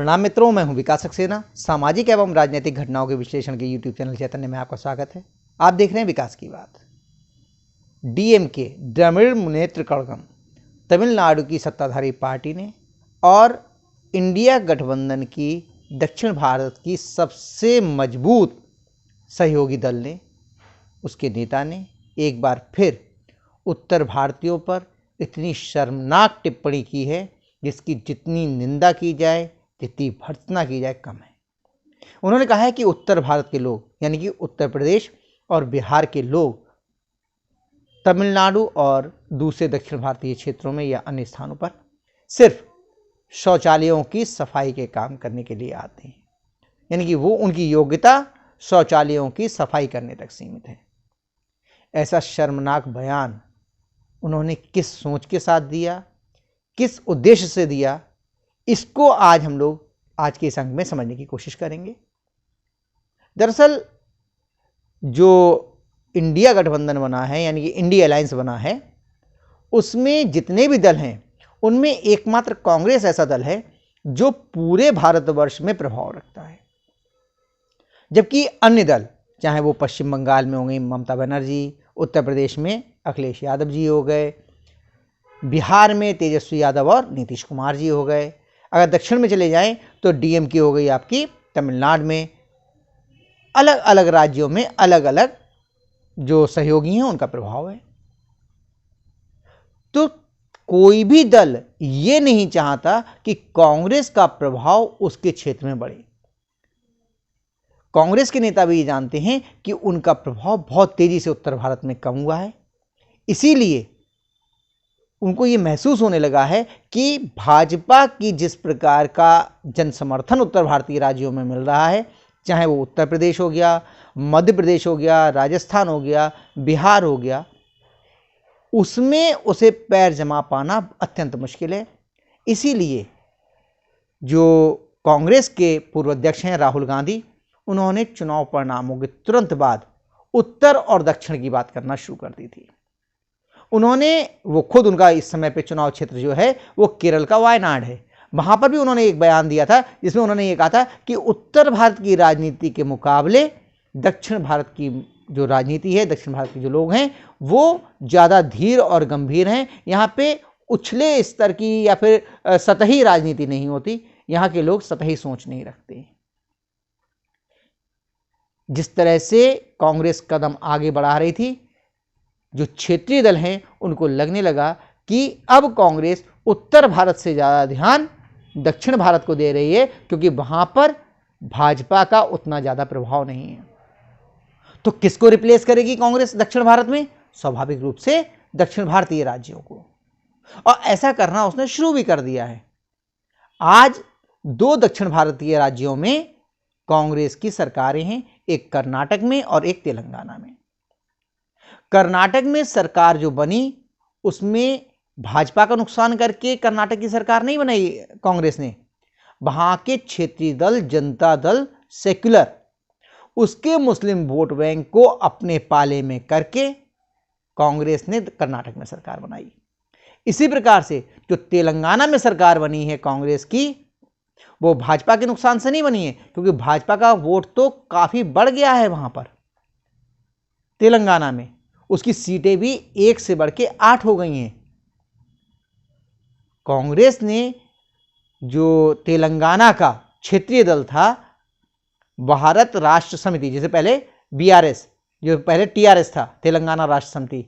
प्रणाम मित्रों, मैं हूं विकास सक्सेना। सामाजिक एवं राजनीतिक घटनाओं के विश्लेषण के यूट्यूब चैनल चैतन्य में आपका स्वागत है। आप देख रहे हैं विकास की बात। डीएमके द्रविड़ मुनेत्र कड़गम तमिलनाडु की सत्ताधारी पार्टी ने और इंडिया गठबंधन की दक्षिण भारत की सबसे मजबूत सहयोगी दल ने, उसके नेता ने एक बार फिर उत्तर भारतीयों पर इतनी शर्मनाक टिप्पणी की है जिसकी जितनी निंदा की जाए, जितनी भर्त्सना की जाए कम है। उन्होंने कहा है कि उत्तर भारत के लोग यानी कि उत्तर प्रदेश और बिहार के लोग तमिलनाडु और दूसरे दक्षिण भारतीय क्षेत्रों में या अन्य स्थानों पर सिर्फ शौचालयों की सफाई के काम करने के लिए आते हैं, यानी कि वो उनकी योग्यता शौचालयों की सफाई करने तक सीमित है। ऐसा शर्मनाक बयान उन्होंने किस सोच के साथ दिया, किस उद्देश्य से दिया, इसको आज हम लोग आज के इस अंक में समझने की कोशिश करेंगे। दरअसल जो इंडिया गठबंधन बना है यानी कि इंडिया अलायंस बना है, उसमें जितने भी दल हैं उनमें एकमात्र कांग्रेस ऐसा दल है जो पूरे भारतवर्ष में प्रभाव रखता है, जबकि अन्य दल चाहे वो पश्चिम बंगाल में होंगे ममता बनर्जी, उत्तर प्रदेश में अखिलेश यादव जी हो गए, बिहार में तेजस्वी यादव और नीतीश कुमार जी हो गए, अगर दक्षिण में चले जाएं तो डीएमके हो गई आपकी तमिलनाडु में। अलग अलग राज्यों में अलग अलग जो सहयोगी हैं उनका प्रभाव है। तो कोई भी दल ये नहीं चाहता कि कांग्रेस का प्रभाव उसके क्षेत्र में बढ़े। कांग्रेस के नेता भी ये जानते हैं कि उनका प्रभाव बहुत तेजी से उत्तर भारत में कम हुआ है, इसीलिए उनको ये महसूस होने लगा है कि भाजपा की जिस प्रकार का जन समर्थन उत्तर भारतीय राज्यों में मिल रहा है, चाहे वो उत्तर प्रदेश हो गया, मध्य प्रदेश हो गया, राजस्थान हो गया, बिहार हो गया, उसमें उसे पैर जमा पाना अत्यंत मुश्किल है। इसीलिए जो कांग्रेस के पूर्व अध्यक्ष हैं राहुल गांधी, उन्होंने चुनाव परिणामों के तुरंत बाद उत्तर और दक्षिण की बात करना शुरू कर दी थी। वो खुद उनका इस समय पे चुनाव क्षेत्र जो है वो केरल का वायनाड है। वहां पर भी उन्होंने एक बयान दिया था जिसमें उन्होंने ये कहा था कि उत्तर भारत की राजनीति के मुकाबले दक्षिण भारत की जो राजनीति है, दक्षिण भारत के जो लोग हैं वो ज़्यादा धीर और गंभीर हैं। यहाँ पे उछले स्तर की या फिर सतही राजनीति नहीं होती, यहाँ के लोग सतही सोच नहीं रखते। जिस तरह से कांग्रेस कदम आगे बढ़ा रही थी, जो क्षेत्रीय दल हैं उनको लगने लगा कि अब कांग्रेस उत्तर भारत से ज़्यादा ध्यान दक्षिण भारत को दे रही है, क्योंकि वहाँ पर भाजपा का उतना ज़्यादा प्रभाव नहीं है। तो किसको रिप्लेस करेगी कांग्रेस दक्षिण भारत में? स्वाभाविक रूप से दक्षिण भारतीय राज्यों को, और ऐसा करना उसने शुरू भी कर दिया है। आज 2 दक्षिण भारतीय राज्यों में कांग्रेस की सरकारें हैं, एक कर्नाटक में और एक तेलंगाना में। कर्नाटक में सरकार जो बनी उसमें भाजपा का नुकसान करके कर्नाटक की सरकार नहीं बनाई कांग्रेस ने। वहां के क्षेत्रीय दल जनता दल सेक्युलर, उसके मुस्लिम वोट बैंक को अपने पाले में करके कांग्रेस ने कर्नाटक में सरकार बनाई। इसी प्रकार से जो तेलंगाना में सरकार बनी है कांग्रेस की, वो भाजपा के नुकसान से नहीं बनी है, क्योंकि भाजपा का वोट तो काफी बढ़ गया है वहां पर तेलंगाना में। उसकी सीटें भी 1 से बढ़ के 8 हो गई हैं। कांग्रेस ने जो तेलंगाना का क्षेत्रीय दल था भारत राष्ट्र समिति, जैसे पहले बीआरएस, जो पहले टीआरएस था, तेलंगाना राष्ट्र समिति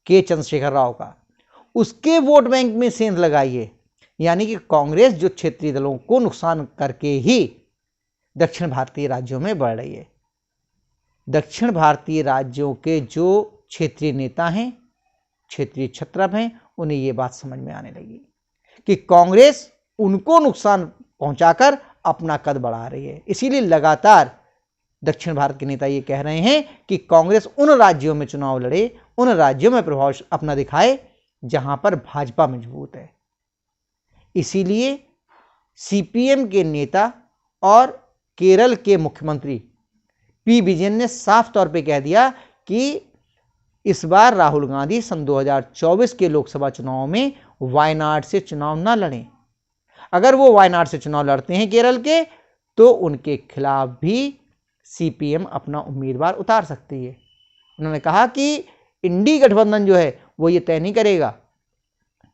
के चंद्रशेखर राव का, उसके वोट बैंक में सेंध लगाई है। यानी कि कांग्रेस जो क्षेत्रीय दलों को नुकसान करके ही दक्षिण भारतीय राज्यों में बढ़ रही है। दक्षिण भारतीय राज्यों के जो क्षेत्रीय नेता हैं, क्षेत्रीय छत्रप हैं, उन्हें यह बात समझ में आने लगी कि कांग्रेस उनको नुकसान पहुंचाकर अपना कद बढ़ा रही है। इसीलिए लगातार दक्षिण भारत के नेता ये कह रहे हैं कि कांग्रेस उन राज्यों में चुनाव लड़े, उन राज्यों में प्रभाव अपना दिखाए जहां पर भाजपा मजबूत है। इसीलिए सीपीएम के नेता और केरल के मुख्यमंत्री पी विजयन ने साफ तौर पे कह दिया कि इस बार राहुल गांधी सन 2024 के लोकसभा चुनाव में वायनाड से चुनाव न लड़ें। अगर वो वायनाड से चुनाव लड़ते हैं केरल के, तो उनके खिलाफ भी सीपीएम अपना उम्मीदवार उतार सकती है। उन्होंने कहा कि इंडी गठबंधन जो है वो ये तय नहीं करेगा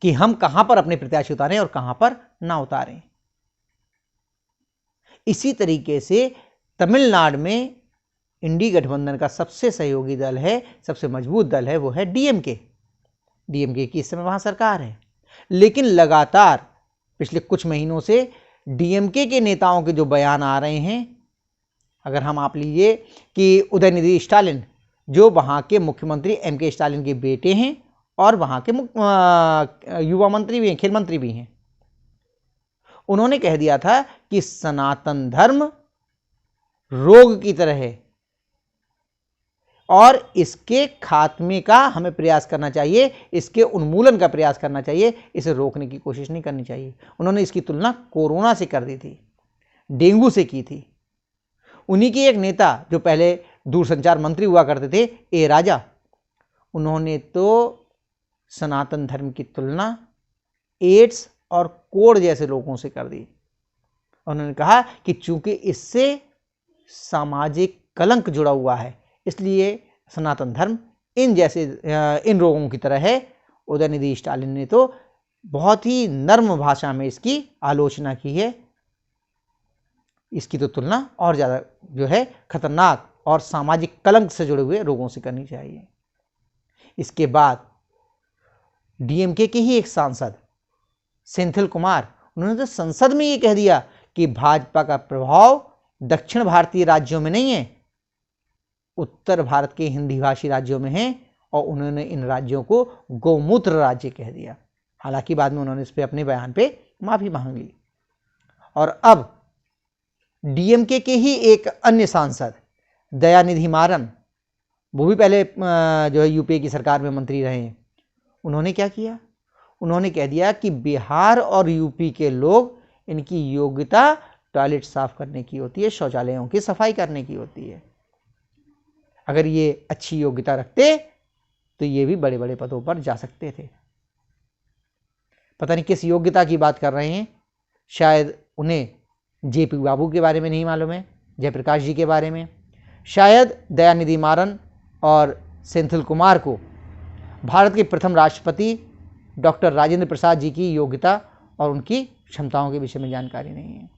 कि हम कहां पर अपने प्रत्याशी उतारें और कहां पर ना उतारें। इसी तरीके से तमिलनाडु में इंडी गठबंधन का सबसे सहयोगी दल है, सबसे मजबूत दल है, वो है डीएमके। डीएमके की इस समय वहां सरकार है, लेकिन लगातार पिछले कुछ महीनों से डीएमके के नेताओं के जो बयान आ रहे हैं, अगर हम आप लीजिए कि उदयनिधि स्टालिन जो वहां के मुख्यमंत्री एमके स्टालिन के बेटे हैं और वहां के युवा मंत्री भी हैं, खेल मंत्री भी हैं, उन्होंने कह दिया था कि सनातन धर्म रोग की तरह है और इसके खात्मे का हमें प्रयास करना चाहिए, इसके उन्मूलन का प्रयास करना चाहिए, इसे रोकने की कोशिश नहीं करनी चाहिए। उन्होंने इसकी तुलना कोरोना से कर दी थी, डेंगू से की थी। उन्हीं के एक नेता जो पहले दूरसंचार मंत्री हुआ करते थे, ए राजा, उन्होंने तो सनातन धर्म की तुलना एड्स और कोढ़ जैसे लोगों से कर दी। उन्होंने कहा कि चूंकि इससे सामाजिक कलंक जुड़ा हुआ है, इसलिए सनातन धर्म इन रोगों की तरह है। उदयनिधि स्टालिन ने तो बहुत ही नर्म भाषा में इसकी आलोचना की है। इसकी तो तुलना और ज़्यादा जो है खतरनाक और सामाजिक कलंक से जुड़े हुए रोगों से करनी चाहिए। इसके बाद डीएमके के ही एक सांसद सेंथिल कुमार, उन्होंने तो संसद में ये कह दिया कि भाजपा का प्रभाव दक्षिण भारतीय राज्यों में नहीं है, उत्तर भारत के हिंदी भाषी राज्यों में है, और उन्होंने इन राज्यों को गौमूत्र राज्य कह दिया। हालांकि बाद में उन्होंने इस पे अपने बयान पे माफी मांग ली। और अब डीएमके के ही एक अन्य सांसद दयानिधि मारन, वो भी पहले जो है यूपीए की सरकार में मंत्री रहे हैं, उन्होंने क्या किया, उन्होंने कह दिया कि बिहार और यूपी के लोग, इनकी योग्यता टॉयलेट साफ करने की होती है, शौचालयों की सफाई करने की होती है। अगर ये अच्छी योग्यता रखते तो ये भी बड़े बड़े पदों पर जा सकते थे। पता नहीं किस योग्यता की बात कर रहे हैं, शायद उन्हें जेपी बाबू के बारे में नहीं मालूम है, जयप्रकाश जी के बारे में। शायद दयानिधि मारन और सेंथिल कुमार को भारत के प्रथम राष्ट्रपति डॉक्टर राजेंद्र प्रसाद जी की योग्यता और उनकी क्षमताओं के विषय में जानकारी नहीं है।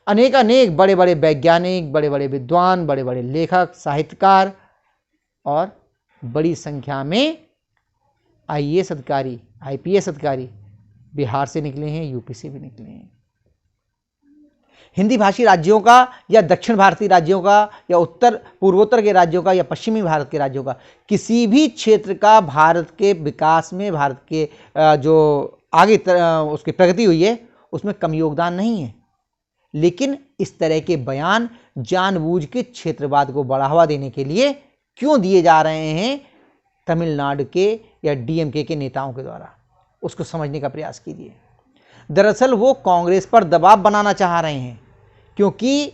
अनेक बड़े बड़े वैज्ञानिक, बड़े बड़े विद्वान, बड़े बड़े लेखक, साहित्यकार और बड़ी संख्या में आईएएस अधिकारी, आईपीएस अधिकारी बिहार से निकले हैं, यूपी से भी निकले हैं। हिंदी भाषी राज्यों का या दक्षिण भारतीय राज्यों का या उत्तर पूर्वोत्तर के राज्यों का या पश्चिमी भारत के राज्यों का, किसी भी क्षेत्र का भारत के विकास में, भारत के जो आगे उसकी प्रगति हुई है, उसमें कम योगदान नहीं है। लेकिन इस तरह के बयान जानबूझ के क्षेत्रवाद को बढ़ावा देने के लिए क्यों दिए जा रहे हैं तमिलनाडु के या डीएमके के नेताओं के द्वारा, उसको समझने का प्रयास कीजिए। दरअसल वो कांग्रेस पर दबाव बनाना चाह रहे हैं, क्योंकि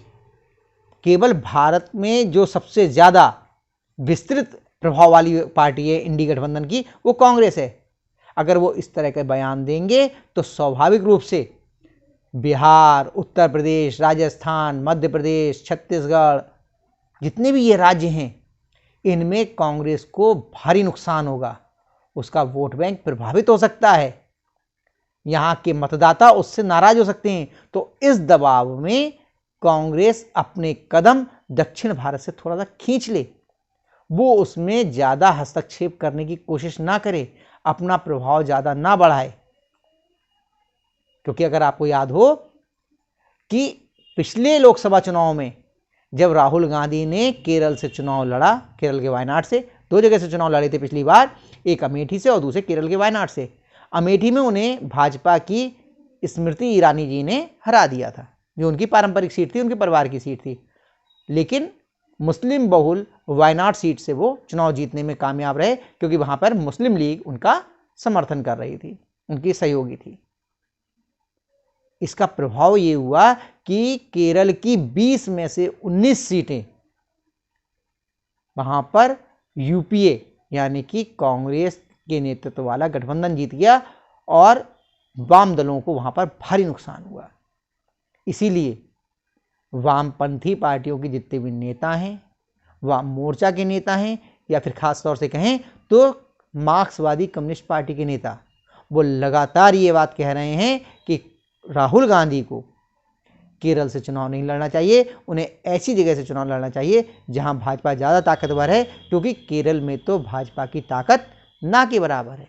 केवल भारत में जो सबसे ज़्यादा विस्तृत प्रभाव वाली पार्टी है इंडी गठबंधन की, वो कांग्रेस है। अगर वो इस तरह के बयान देंगे तो स्वाभाविक रूप से बिहार, उत्तर प्रदेश, राजस्थान, मध्य प्रदेश, छत्तीसगढ़, जितने भी ये राज्य हैं, इनमें कांग्रेस को भारी नुकसान होगा, उसका वोट बैंक प्रभावित हो सकता है, यहाँ के मतदाता उससे नाराज हो सकते हैं। तो इस दबाव में कांग्रेस अपने कदम दक्षिण भारत से थोड़ा सा खींच ले, वो उसमें ज़्यादा हस्तक्षेप करने की कोशिश ना करे, अपना प्रभाव ज़्यादा ना बढ़ाए। क्योंकि अगर आपको याद हो कि पिछले लोकसभा चुनाव में जब राहुल गांधी ने केरल से चुनाव लड़ा, केरल के वायनाड से, 2 जगह से चुनाव लड़े थे पिछली बार, एक अमेठी से और दूसरे केरल के वायनाड से। अमेठी में उन्हें भाजपा की स्मृति ईरानी जी ने हरा दिया था, जो उनकी पारंपरिक सीट थी, उनके परिवार की सीट थी। लेकिन मुस्लिम बहुल वायनाड सीट से वो चुनाव जीतने में कामयाब रहे, क्योंकि वहां पर मुस्लिम लीग उनका समर्थन कर रही थी, उनकी सहयोगी थी। इसका प्रभाव ये हुआ कि केरल की 20 में से 19 सीटें वहां पर यूपीए यानी कि कांग्रेस के नेतृत्व वाला गठबंधन जीत गया, और वाम दलों को वहाँ पर भारी नुकसान हुआ। इसीलिए वामपंथी पार्टियों के जितने भी नेता हैं, वाम मोर्चा के नेता हैं, या फिर खास तौर से कहें तो मार्क्सवादी कम्युनिस्ट पार्टी के नेता, वो लगातार ये बात कह रहे हैं कि राहुल गांधी को केरल से चुनाव नहीं लड़ना चाहिए, उन्हें ऐसी जगह से चुनाव लड़ना चाहिए जहां भाजपा ज़्यादा ताकतवर है, क्योंकि केरल में तो भाजपा की ताकत ना के बराबर है।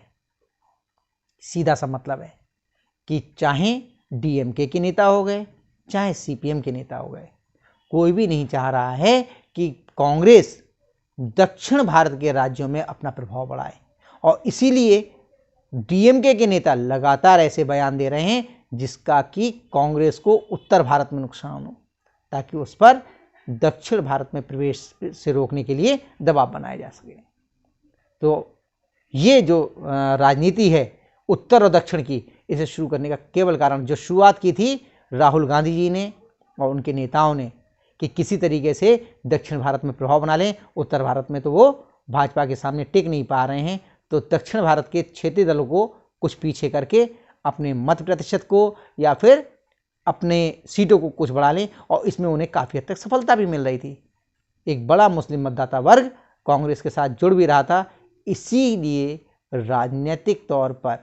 सीधा सा मतलब है कि चाहे डीएमके के नेता हो गए, चाहे सीपीएम के नेता हो गए, कोई भी नहीं चाह रहा है कि कांग्रेस दक्षिण भारत के राज्यों में अपना प्रभाव बढ़ाए, और इसीलिए डीएमके के नेता लगातार ऐसे बयान दे रहे हैं जिसका कि कांग्रेस को उत्तर भारत में नुकसान हो, ताकि उस पर दक्षिण भारत में प्रवेश से रोकने के लिए दबाव बनाया जा सके। तो ये जो राजनीति है उत्तर और दक्षिण की, इसे शुरू करने का केवल कारण, जो शुरुआत की थी राहुल गांधी जी ने और उनके नेताओं ने, कि किसी तरीके से दक्षिण भारत में प्रभाव बना लें, उत्तर भारत में तो वो भाजपा के सामने टिक नहीं पा रहे हैं, तो दक्षिण भारत के क्षेत्रीय दलों को कुछ पीछे करके अपने मत प्रतिशत को या फिर अपने सीटों को कुछ बढ़ा लें, और इसमें उन्हें काफ़ी हद तक सफलता भी मिल रही थी। एक बड़ा मुस्लिम मतदाता वर्ग कांग्रेस के साथ जुड़ भी रहा था। इसीलिए राजनीतिक तौर पर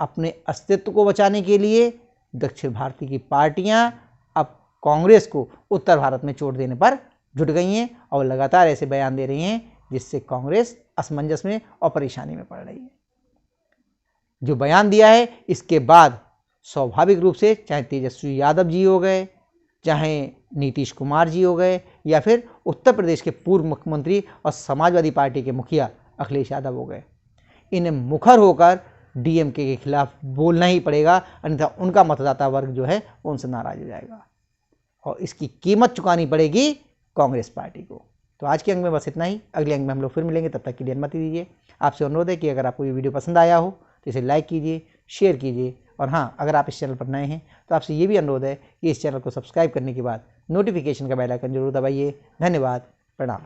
अपने अस्तित्व को बचाने के लिए दक्षिण भारतीय की पार्टियां अब कांग्रेस को उत्तर भारत में चोट देने पर जुट गई हैं और लगातार ऐसे बयान दे रही हैं जिससे कांग्रेस असमंजस में और परेशानी में पड़ रही है। जो बयान दिया है इसके बाद स्वाभाविक रूप से चाहे तेजस्वी यादव जी हो गए, चाहे नीतीश कुमार जी हो गए, या फिर उत्तर प्रदेश के पूर्व मुख्यमंत्री और समाजवादी पार्टी के मुखिया अखिलेश यादव हो गए, इन्हें मुखर होकर डीएमके के खिलाफ बोलना ही पड़ेगा, अन्यथा उनका मतदाता वर्ग जो है वो उनसे नाराज हो जाएगा और इसकी कीमत चुकानी पड़ेगी कांग्रेस पार्टी को। तो आज के अंक में बस इतना ही, अगले अंक में हम लोग फिर मिलेंगे, तब तक के लिए अनुमति दीजिए। आपसे अनुरोध है कि अगर आपको ये वीडियो पसंद आया हो तो इसे लाइक कीजिए, शेयर कीजिए, और हाँ, अगर आप इस चैनल पर नए हैं तो आपसे ये भी अनुरोध है कि इस चैनल को सब्सक्राइब करने के बाद नोटिफिकेशन का बेल आइकन जरूर दबाइए। धन्यवाद, प्रणाम।